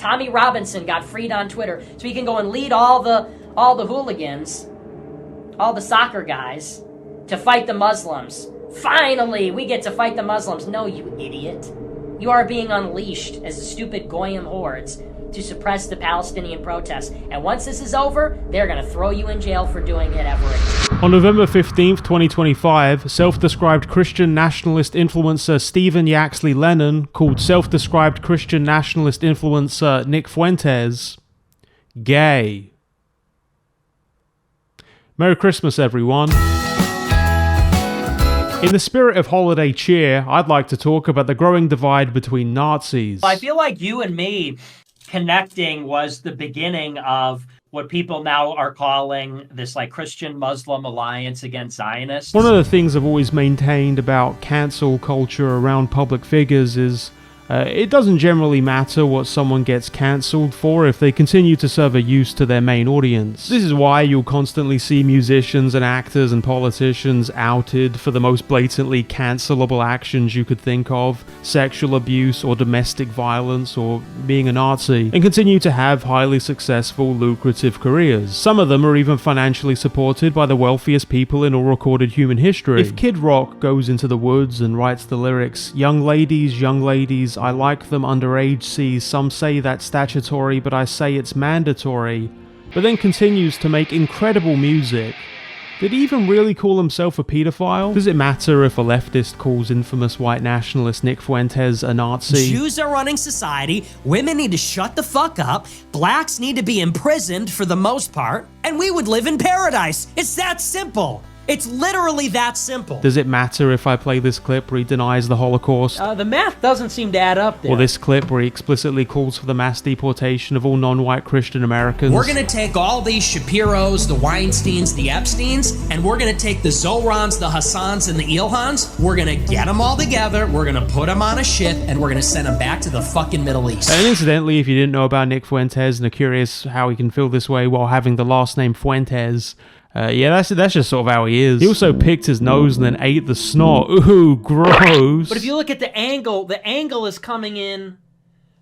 Tommy Robinson got freed on Twitter so he can go and lead all the hooligans, all the soccer guys, to fight the Muslims. Finally, we get to fight the Muslims. No, you idiot. You are being unleashed as stupid Goyim hordes to suppress the Palestinian protests. And once this is over, they're going to throw you in jail for doing it ever again. On November 15th, 2025, self-described Christian nationalist influencer Stephen Yaxley Lennon called self-described Christian nationalist influencer Nick Fuentes gay. Merry Christmas, everyone. In the spirit of holiday cheer, I'd like to talk about the growing divide between Nazis. I feel like you and me connecting was the beginning of what people now are calling this like Christian-Muslim alliance against Zionists. One of the things I've always maintained about cancel culture around public figures is it doesn't generally matter what someone gets cancelled for if they continue to serve a use to their main audience. This is why you'll constantly see musicians and actors and politicians outed for the most blatantly cancelable actions you could think of, sexual abuse or domestic violence or being a Nazi, and continue to have highly successful, lucrative careers. Some of them are even financially supported by the wealthiest people in all recorded human history. If Kid Rock goes into the woods and writes the lyrics, young ladies, I like them underage, see, some say that's statutory, but I say it's mandatory, but then continues to make incredible music, did he even really call himself a pedophile? Does it matter if a leftist calls infamous white nationalist Nick Fuentes a Nazi? Jews are running society, women need to shut the fuck up, blacks need to be imprisoned for the most part, and we would live in paradise. It's that simple. It's literally that simple. Does it matter if I play this clip where he denies the Holocaust? The math doesn't seem to add up there. Or this clip where he explicitly calls for the mass deportation of all non-white Christian Americans? We're gonna take all these Shapiros, the Weinsteins, the Epsteins, and we're gonna take the Zorans, the Hassans, and the Ilhans. We're gonna get them all together, we're gonna put them on a ship, and we're gonna send them back to the fucking Middle East. And incidentally, if you didn't know about Nick Fuentes and are curious how he can feel this way while having the last name Fuentes, yeah, that's just sort of how he is. He also picked his nose and then ate the snot. Ooh, gross. But if you look at the angle is coming in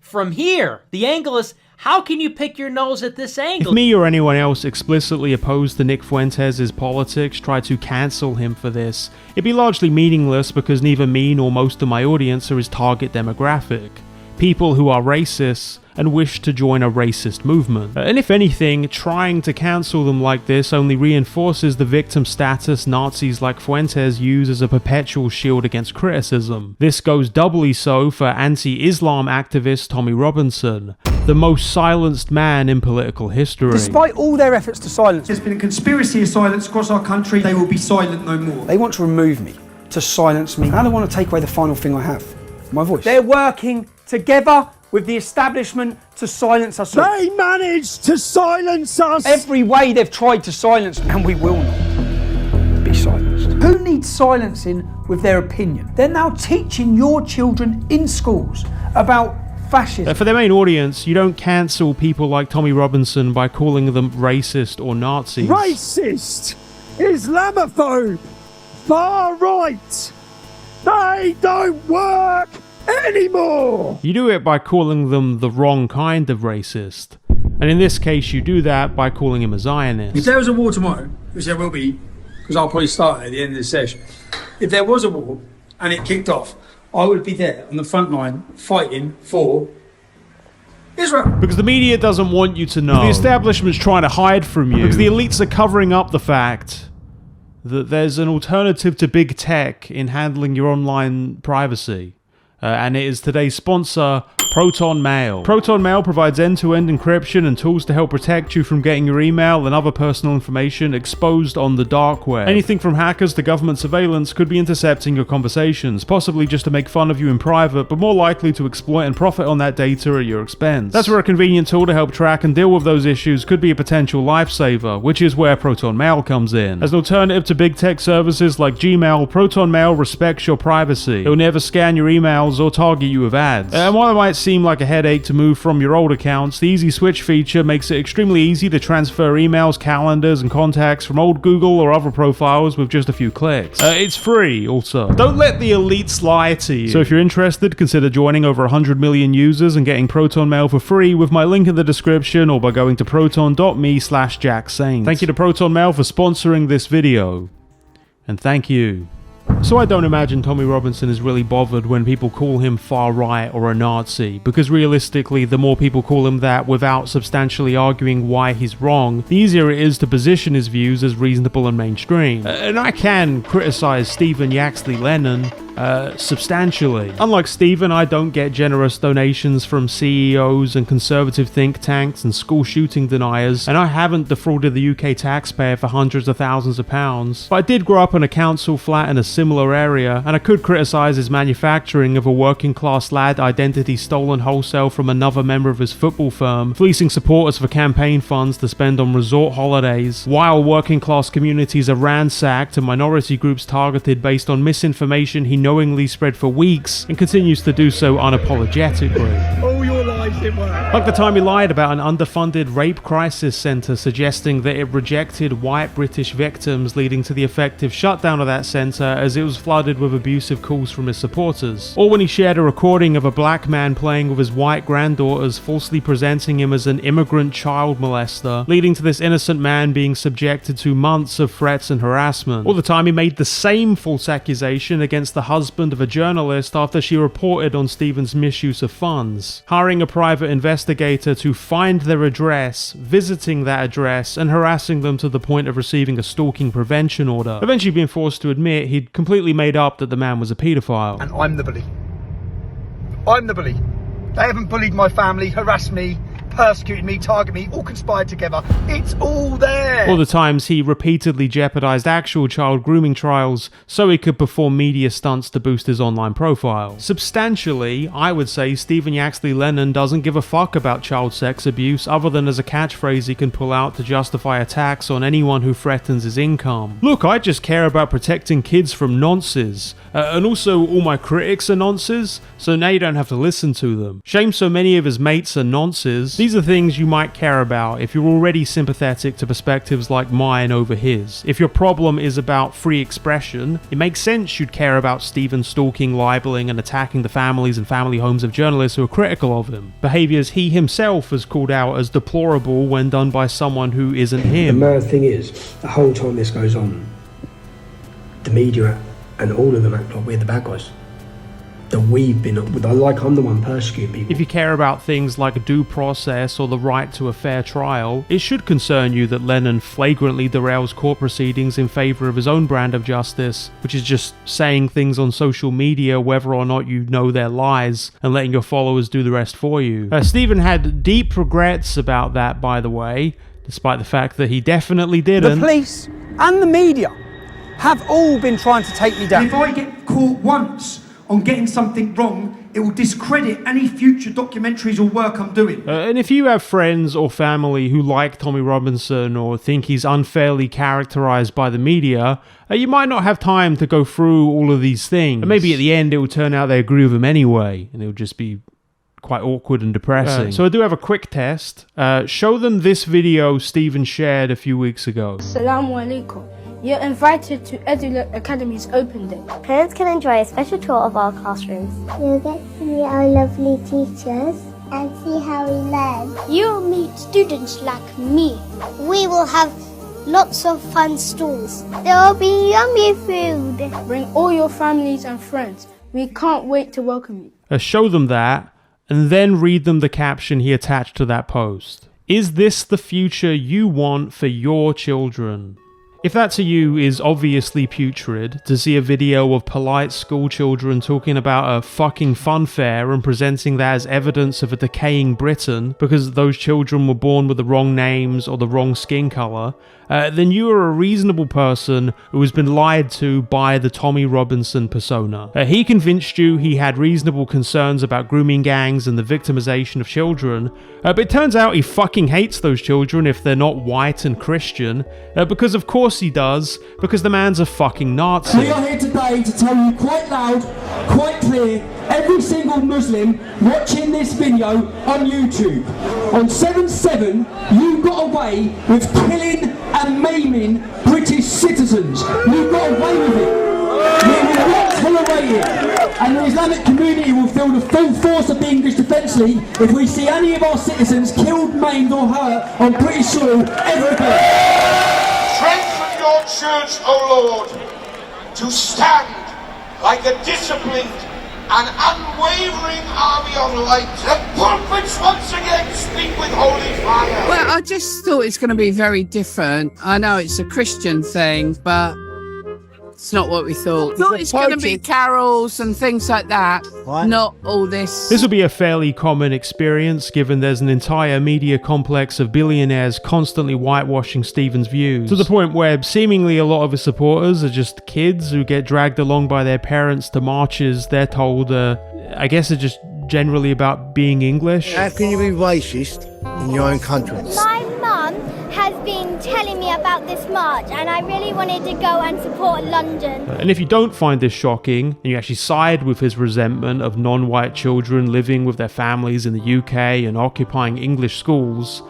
from here. The angle is, how can you pick your nose at this angle? If me or anyone else explicitly opposed to Nick Fuentes' politics tried to cancel him for this, it'd be largely meaningless because neither me nor most of my audience are his target demographic. People who are racists and wish to join a racist movement. And if anything, trying to cancel them like this only reinforces the victim status Nazis like Fuentes use as a perpetual shield against criticism. This goes doubly so for anti-Islam activist Tommy Robinson, the most silenced man in political history. Despite all their efforts to silence me, there's been a conspiracy of silence across our country. They will be silent no more. they want to remove me, to silence me. Now they want to take away the final thing I have, my voice. They're working together with the establishment to silence us all. They managed to silence us! Every way they've tried to silence me, and we will not be silenced. Who needs silencing with their opinion? They're now teaching your children in schools about fascism. For their main audience, you don't cancel people like Tommy Robinson by calling them racist or Nazis. Racist! Islamophobe! Far right! They don't work anymore! You do it by calling them the wrong kind of racist. And in this case, you do that by calling him a Zionist. If there was a war tomorrow, which there will be, because I'll probably start at the end of this session. If there was a war and it kicked off, I would be there on the front line fighting for Israel. Because the media doesn't want you to know. The establishment's trying to hide from you. Because the elites are covering up the fact that there's an alternative to big tech in handling your online privacy. And it is today's sponsor, Proton Mail. Proton Mail provides end-to-end encryption and tools to help protect you from getting your email and other personal information exposed on the dark web. Anything from hackers to government surveillance could be intercepting your conversations, possibly just to make fun of you in private, but more likely to exploit and profit on that data at your expense. That's where a convenient tool to help track and deal with those issues could be a potential lifesaver, which is where Proton Mail comes in. As an alternative to big tech services like Gmail, Proton Mail respects your privacy. It will never scan your emails or target you with ads. And while it might seem like a headache to move from your old accounts, the Easy Switch feature makes it extremely easy to transfer emails, calendars, and contacts from old Google or other profiles with just a few clicks. It's free, also. Don't let the elites lie to you. So if you're interested, consider joining over 100 million users and getting Proton Mail for free with my link in the description or by going to proton.me/JackSaint. Thank you to Proton Mail for sponsoring this video. And thank you. So I don't imagine Tommy Robinson is really bothered when people call him far right or a Nazi, because realistically the more people call him that without substantially arguing why he's wrong, the easier it is to position his views as reasonable and mainstream. And I can criticize Stephen Yaxley Lennon substantially. Unlike Stephen, I don't get generous donations from CEOs and conservative think tanks and school shooting deniers, and I haven't defrauded the UK taxpayer for hundreds of thousands of pounds. But I did grow up in a council flat in a similar area, and I could criticise his manufacturing of a working class lad identity stolen wholesale from another member of his football firm, fleecing supporters for campaign funds to spend on resort holidays, while working class communities are ransacked and minority groups targeted based on misinformation he knowingly spread for weeks and continues to do so unapologetically. All your lives it worked. Like the time he lied about an underfunded rape crisis centre, suggesting that it rejected white British victims, leading to the effective shutdown of that centre as it was flooded with abusive calls from his supporters. Or when he shared a recording of a black man playing with his white granddaughters, falsely presenting him as an immigrant child molester, leading to this innocent man being subjected to months of threats and harassment. Or the time he made the same false accusation against the husband of a journalist after she reported on Stephen's misuse of funds, hiring a private investigator to find their address, visiting that address, and harassing them to the point of receiving a stalking prevention order, eventually being forced to admit he'd completely made up that the man was a paedophile. And I'm the bully. I'm the bully. They haven't bullied my family, harassed me, persecuted me, targeted me, all conspired together. It's all there. Or the times he repeatedly jeopardized actual child grooming trials so he could perform media stunts to boost his online profile. Substantially, I would say Stephen Yaxley Lennon doesn't give a fuck about child sex abuse other than as a catchphrase he can pull out to justify attacks on anyone who threatens his income. Look, I just care about protecting kids from nonces. And also all my critics are nonces, so now you don't have to listen to them. Shame so many of his mates are nonces. These are things you might care about if you're already sympathetic to perspectives like mine over his. If your problem is about free expression, it makes sense you'd care about Stephen stalking, libeling, and attacking the families and family homes of journalists who are critical of him. Behaviours he himself has called out as deplorable when done by someone who isn't him. The mad thing is, the whole time this goes on, the media and all of them act like we're the bad guys. That we've been, like I'm the one persecuting people. If you care about things like due process or the right to a fair trial, it should concern you that Lennon flagrantly derails court proceedings in favour of his own brand of justice, which is just saying things on social media whether or not you know they're lies and letting your followers do the rest for you. Stephen had deep regrets about that, by the way, despite the fact that he definitely didn't. The police and the media have all been trying to take me down. If I get caught once on getting something wrong, it will discredit any future documentaries or work I'm doing. And if you have friends or family who like Tommy Robinson or think he's unfairly characterized by the media, you might not have time to go through all of these things. And maybe at the end it will turn out they agree with him anyway, and it will just be quite awkward and depressing. So I do have a quick test. Show them this video Stephen shared a few weeks ago. Assalamu alaikum. You're invited to Edu Academy's open day. Parents can enjoy a special tour of our classrooms. You'll get to meet our lovely teachers and see how we learn. You'll meet students like me. We will have lots of fun stalls. There will be yummy food. Bring all your families and friends. We can't wait to welcome you. Show them that, and then read them the caption he attached to that post. Is this the future you want for your children? If that to you is obviously putrid, to see a video of polite school children talking about a fucking fun fair and presenting that as evidence of a decaying Britain because those children were born with the wrong names or the wrong skin colour, then you are a reasonable person who has been lied to by the Tommy Robinson persona. He convinced you he had reasonable concerns about grooming gangs and the victimization of children, but it turns out he fucking hates those children if they're not white and Christian, because of course course he does, because the man's a fucking Nazi. We are here today to tell you quite loud, quite clear, every single Muslim watching this video on YouTube. On 7/7, you got away with killing and maiming British citizens. You got away with it. We will not tolerate it. And the Islamic community will feel the full force of the English Defence League if we see any of our citizens killed, maimed or hurt on British soil ever again. Strengthen your church, O Lord, to stand like a disciplined and unwavering army of light. The pulpits once again speak with holy fire. Well, I just thought it's going to be very different. I know it's a Christian thing, but it's not what we thought. Thought it's going to be carols and things like that. What? Not all this. This will be a fairly common experience, given there's an entire media complex of billionaires constantly whitewashing Stephen's views, to the point where seemingly a lot of his supporters are just kids who get dragged along by their parents to marches they're told, I guess, are just generally about being English. How can you be racist in your own country? My mum has been telling me about this march and I really wanted to go and support London. And if you don't find this shocking, and you actually side with his resentment of non-white children living with their families in the UK and occupying English schools,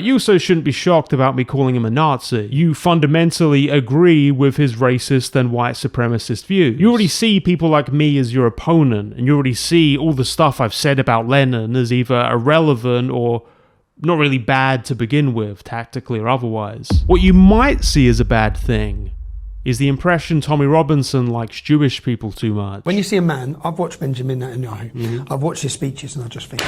you also shouldn't be shocked about me calling him a Nazi. You fundamentally agree with his racist and white supremacist views. You already see people like me as your opponent, and you already see all the stuff I've said about Lenin as either irrelevant or not really bad to begin with, tactically or otherwise. What you might see as a bad thing is the impression Tommy Robinson likes Jewish people too much. When you see a man, I've watched Benjamin Netanyahu, I've watched his speeches and I just think,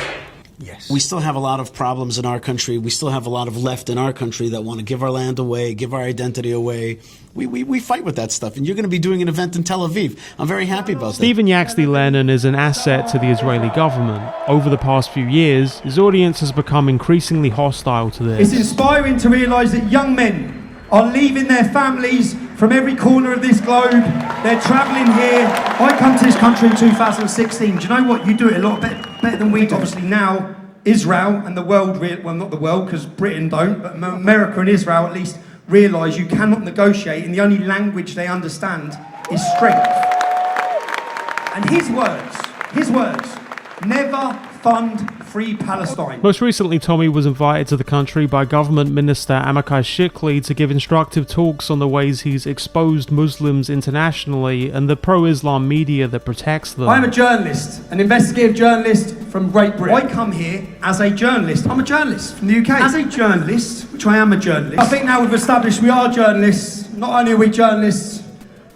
yes. We still have a lot of problems in our country. We still have a lot of left in our country that want to give our land away, give our identity away. We fight with that stuff, and you're going to be doing an event in Tel Aviv. I'm very happy about that. Stephen Yaxley Lennon is an asset to the Israeli government. Over the past few years, his audience has become increasingly hostile to this. It's inspiring to realise that young men are leaving their families from every corner of this globe. They're travelling here. I come to this country in 2016. Do you know what? You do it a lot better than we do. Obviously now, Israel and the world, well, not the world because Britain don't, but America and Israel at least realise you cannot negotiate, and the only language they understand is strength. And his words, never fund free Palestine. Most recently, Tommy was invited to the country by Government Minister Amichai Shikli to give instructive talks on the ways he's exposed Muslims internationally and the pro-Islam media that protects them. I'm a journalist, an investigative journalist from Great Britain. I come here as a journalist. I'm a journalist from the UK. As a journalist, which I am a journalist, I think now we've established we are journalists. Not only are we journalists,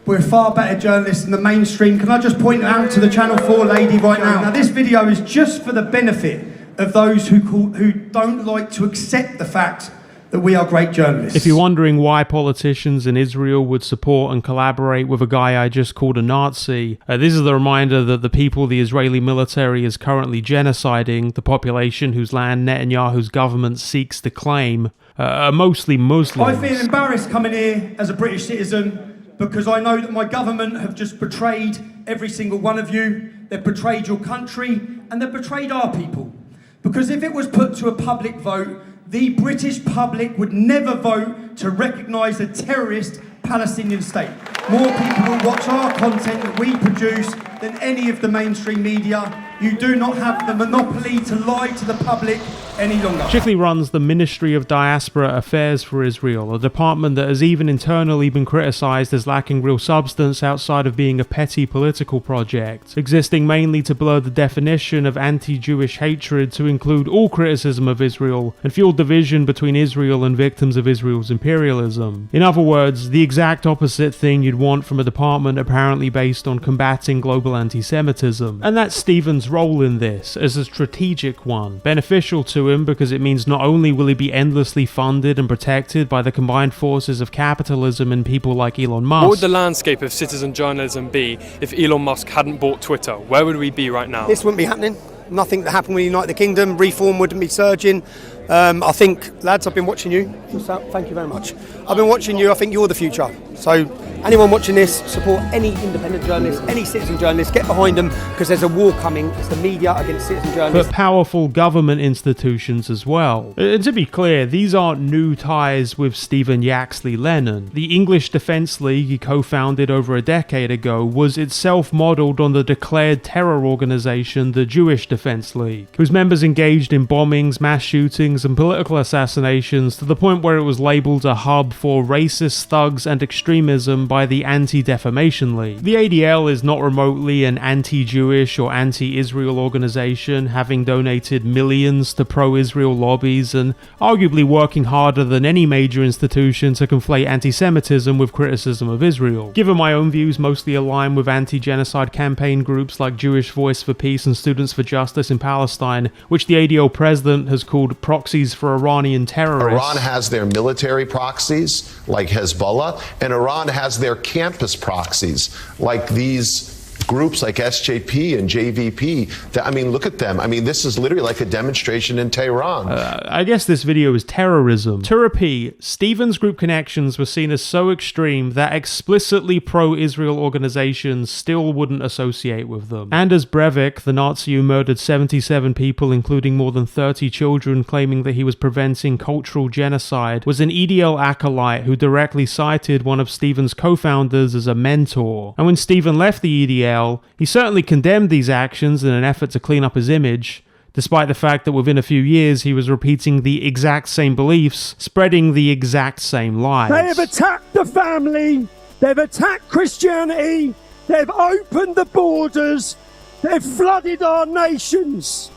we're far better journalists than the mainstream. Can I just point out to the Channel 4 lady right now? Now this video is just for the benefit of those who don't like to accept the fact that we are great journalists. If you're wondering why politicians in Israel would support and collaborate with a guy I just called a Nazi, this is the reminder that the people the Israeli military is currently genociding, the population whose land Netanyahu's government seeks to claim, are mostly Muslims. I feel embarrassed coming here as a British citizen because I know that my government have just betrayed every single one of you. They've betrayed your country and they've betrayed our people. Because if it was put to a public vote, the British public would never vote to recognise a terrorist Palestinian state. More people will watch our content that we produce than any of the mainstream media. You do not have the monopoly to lie to the public any longer. Shikli runs the Ministry of Diaspora Affairs for Israel, a department that has even internally been criticised as lacking real substance outside of being a petty political project, existing mainly to blur the definition of anti-Jewish hatred to include all criticism of Israel and fuel division between Israel and victims of Israel's imperialism. In other words, the exact opposite thing you'd want from a department apparently based on combating global anti-Semitism. And that's Stephen's role in this, as a strategic one, beneficial to him because it means not only will he be endlessly funded and protected by the combined forces of capitalism and people like Elon Musk. What would the landscape of citizen journalism be if Elon Musk hadn't bought Twitter? Where would we be right now? This wouldn't be happening. Nothing that happened with the United Kingdom. Reform wouldn't be surging. I think, lads, I've been watching you. Thank you very much. I've been watching you. I think you're the future. So anyone watching this, support any independent journalist, any citizen journalist, get behind them, because there's a war coming. It's the media against citizen journalists. But powerful government institutions as well. And to be clear, these aren't new ties with Stephen Yaxley Lennon. The English Defence League he co-founded over a decade ago was itself modelled on the declared terror organisation, the Jewish Defence League, whose members engaged in bombings, mass shootings and political assassinations to the point where it was labelled a hub for racist thugs and extremism by the Anti-Defamation League. The ADL is not remotely an anti-Jewish or anti-Israel organisation, having donated millions to pro-Israel lobbies and arguably working harder than any major institution to conflate anti-Semitism with criticism of Israel. Given my own views mostly align with anti-genocide campaign groups like Jewish Voice for Peace and Students for Justice in Palestine, which the ADL president has called proxies for Iranian terrorists. Iran has their military proxies, like Hezbollah, and Iran has their campus proxies, like these groups like SJP and JVP. I mean, look at them. I mean, this is literally like a demonstration in Tehran. I guess this video is terrorism. To repeat, Stephen's group connections were seen as so extreme that explicitly pro-Israel organizations still wouldn't associate with them. Anders Breivik, the Nazi who murdered 77 people, including more than 30 children, claiming that he was preventing cultural genocide, was an EDL acolyte who directly cited one of Stephen's co-founders as a mentor. And when Stephen left the EDL, he certainly condemned these actions in an effort to clean up his image, despite the fact that within a few years he was repeating the exact same beliefs, spreading the exact same lies. They have attacked the family, they've attacked Christianity, they've opened the borders, they've flooded our nations.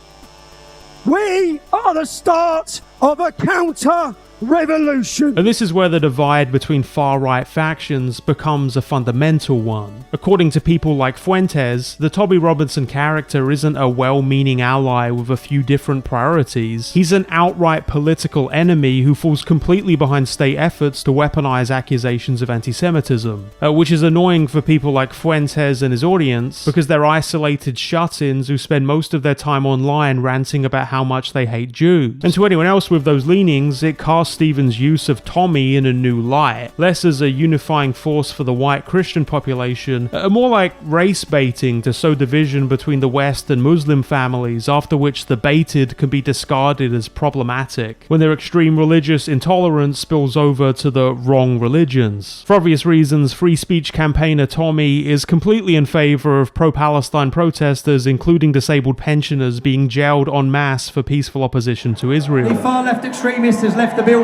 We are the start of a counter-revolution. And this is where the divide between far-right factions becomes a fundamental one. According to people like Fuentes, the Tommy Robinson character isn't a well-meaning ally with a few different priorities. He's an outright political enemy who falls completely behind state efforts to weaponize accusations of anti-Semitism, which is annoying for people like Fuentes and his audience because they're isolated shut-ins who spend most of their time online ranting about how much they hate Jews. And to anyone else with those leanings, it casts Stephen's use of Tommy in a new light, less as a unifying force for the white Christian population, more like race baiting to sow division between the West and Muslim families, after which the baited can be discarded as problematic when their extreme religious intolerance spills over to the wrong religions. For obvious reasons, free speech campaigner Tommy is completely in favor of pro-Palestine protesters, including disabled pensioners, being jailed en masse for peaceful opposition to Israel. The far left extremist has left the building.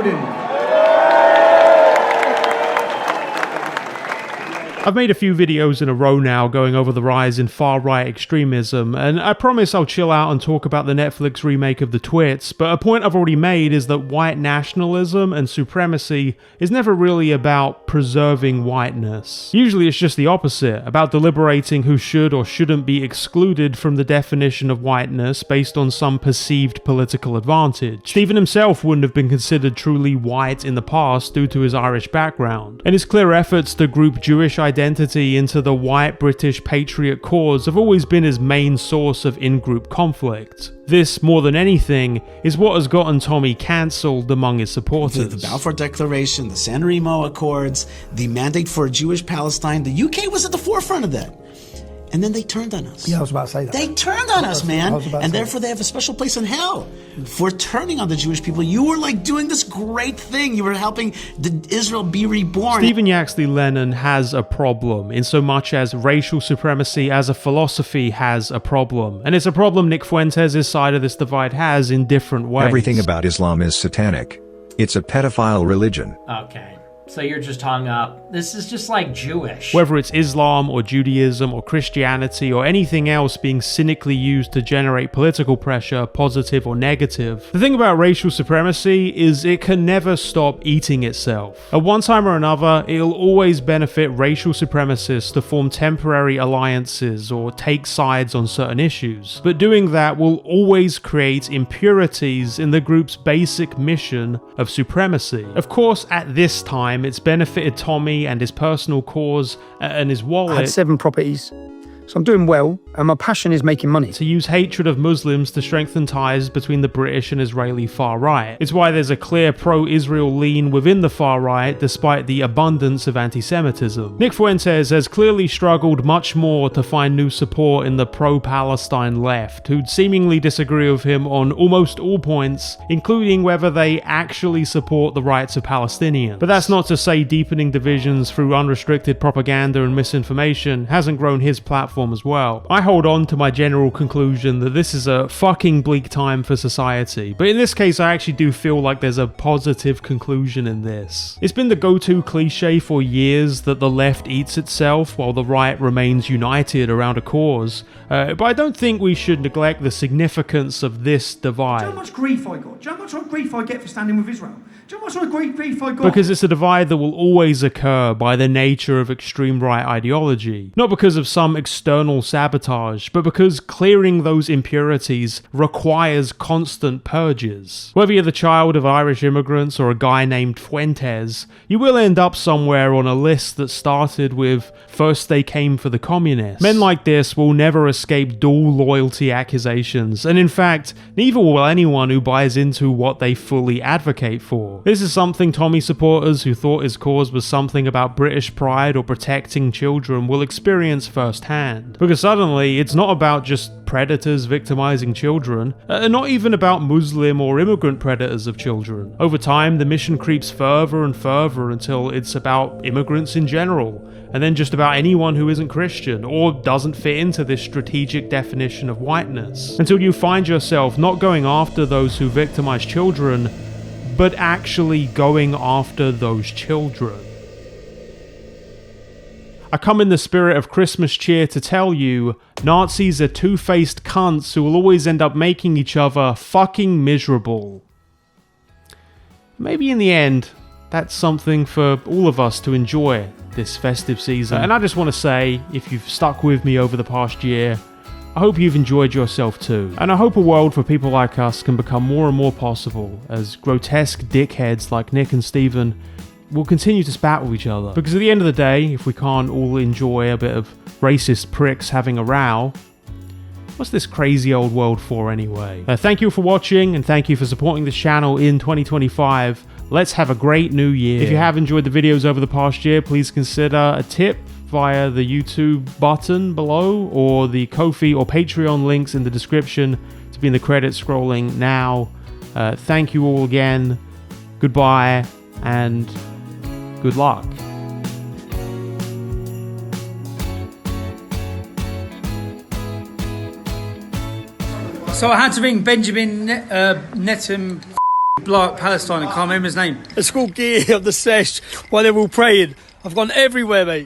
I've made a few videos in a row now going over the rise in far-right extremism, and I promise I'll chill out and talk about the Netflix remake of The Twits, but a point I've already made is that white nationalism and supremacy is never really about preserving whiteness. Usually it's just the opposite, about deliberating who should or shouldn't be excluded from the definition of whiteness based on some perceived political advantage. Stephen himself wouldn't have been considered truly white in the past due to his Irish background, and his clear efforts to group Jewish identity into the white British patriot cause have always been his main source of in-group conflict. This, more than anything, is what has gotten Tommy cancelled among his supporters. The Balfour Declaration, the San Remo Accords, the mandate for a Jewish Palestine, the UK was at the forefront of that. And then they turned on us. Yeah, I was about to say that. They turned on us, man. And therefore they have a special place in hell for turning on the Jewish people. You were like doing this great thing. You were helping Israel be reborn. Stephen Yaxley Lennon has a problem, in so much as racial supremacy as a philosophy has a problem. And it's a problem Nick Fuentes' side of this divide has in different ways. Everything about Islam is satanic. It's a pedophile religion. Okay. So you're just hung up. This is just like Jewish. Whether it's Islam or Judaism or Christianity or anything else being cynically used to generate political pressure, positive or negative. The thing about racial supremacy is it can never stop eating itself. At one time or another, it'll always benefit racial supremacists to form temporary alliances or take sides on certain issues. But doing that will always create impurities in the group's basic mission of supremacy. Of course, at this time, it's benefited Tommy and his personal cause and his wallet. I had 7 properties, so I'm doing well. and my passion is making money. To use hatred of Muslims to strengthen ties between the British and Israeli far right. It's why there's a clear pro-Israel lean within the far right, despite the abundance of anti-Semitism. Nick Fuentes has clearly struggled much more to find new support in the pro-Palestine left, who'd seemingly disagree with him on almost all points, including whether they actually support the rights of Palestinians. But that's not to say deepening divisions through unrestricted propaganda and misinformation hasn't grown his platform as well. I hold on to my general conclusion that this is a fucking bleak time for society, but in this case I actually do feel like there's a positive conclusion in this. It's been the go-to cliche for years that the left eats itself while the right remains united around a cause, but I don't think we should neglect the significance of this divide. Do you know how much grief I got? Do you know how much grief I get for standing with Israel? Do you know how much grief I got? Because it's a divide that will always occur by the nature of extreme right ideology. Not because of some external sabotage, but because clearing those impurities requires constant purges. Whether you're the child of Irish immigrants or a guy named Fuentes, you will end up somewhere on a list that started with "first they came for the communists." Men like this will never escape dual loyalty accusations, and in fact, neither will anyone who buys into what they fully advocate for. This is something Tommy supporters who thought his cause was something about British pride or protecting children will experience firsthand. Because suddenly, it's not about just predators victimizing children, not even about Muslim or immigrant predators of children. Over time, the mission creeps further and further until it's about immigrants in general, and then just about anyone who isn't Christian or doesn't fit into this strategic definition of whiteness. Until you find yourself not going after those who victimize children, but actually going after those children. I come in the spirit of Christmas cheer to tell you, Nazis are two-faced cunts who will always end up making each other fucking miserable. Maybe in the end, that's something for all of us to enjoy this festive season. And I just want to say, if you've stuck with me over the past year, I hope you've enjoyed yourself too. And I hope a world for people like us can become more and more possible as grotesque dickheads like Nick and Stephen will continue to spat with each other. Because at the end of the day, if we can't all enjoy a bit of racist pricks having a row, what's this crazy old world for anyway? Thank you for watching, and thank you for supporting this channel in 2025. Let's have a great new year. If you have enjoyed the videos over the past year, please consider a tip via the YouTube button below or the Ko-fi or Patreon links in the description to be in the credits scrolling now. Thank you all again. Goodbye and good luck. So I had to ring Benjamin Netum Black Palestine, I can't remember his name. A school gear of the sesh while they're all praying. I've gone everywhere, mate.